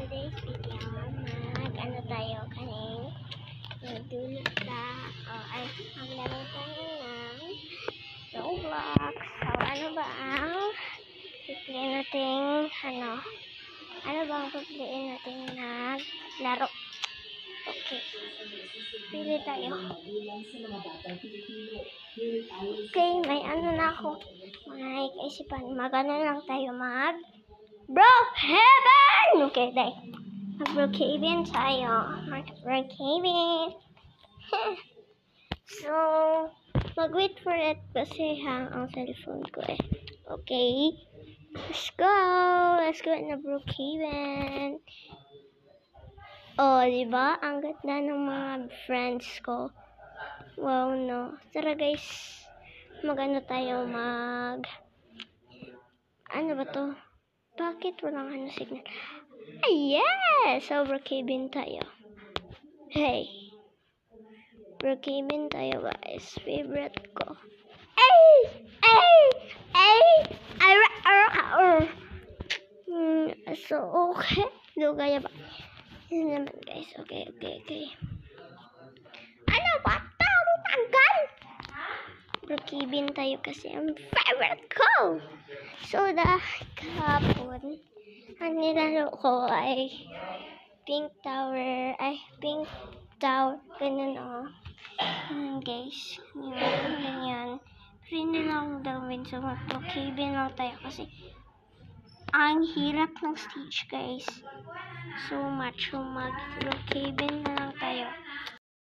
today's video, mag-ano tayo kaning nagdulot maglaro tayo ng Roblox. So, ano ba ang pipiliin nating naglaro? Okay. Pili tayo. Okay, may ano na ako. May kaisipan. Magano lang tayo Brookhaven! Okay, day. Mag-Brookhaven tayo. Brookhaven. So, mag-wait for it kasi hang ang cellphone ko eh. Okay. Let's go! Let's go na Brookhaven. Oh, diba? Ang ganda ng mga friends ko. Wow, no. Tara guys. Mag-ano tayo ano ba to? Bakit walang signal? Yes! So, Brookhaven tayo. Hey! Brookhaven tayo guys. Favorite ko. So, okay. Lugaya ba? Yan naman guys. Okay. Ano ba? Tanggal! Brookhaven tayo kasi ang favorite ko. So, kahapon, ang nilaro ko ay Pink Tower. Ganun o. Guys. Ganyan. Pero hindi lang gawin. So, mag-Brookhaven lang tayo kasi ang hirap ng stage guys. So much. So, mag-Brookhaven na lang tayo.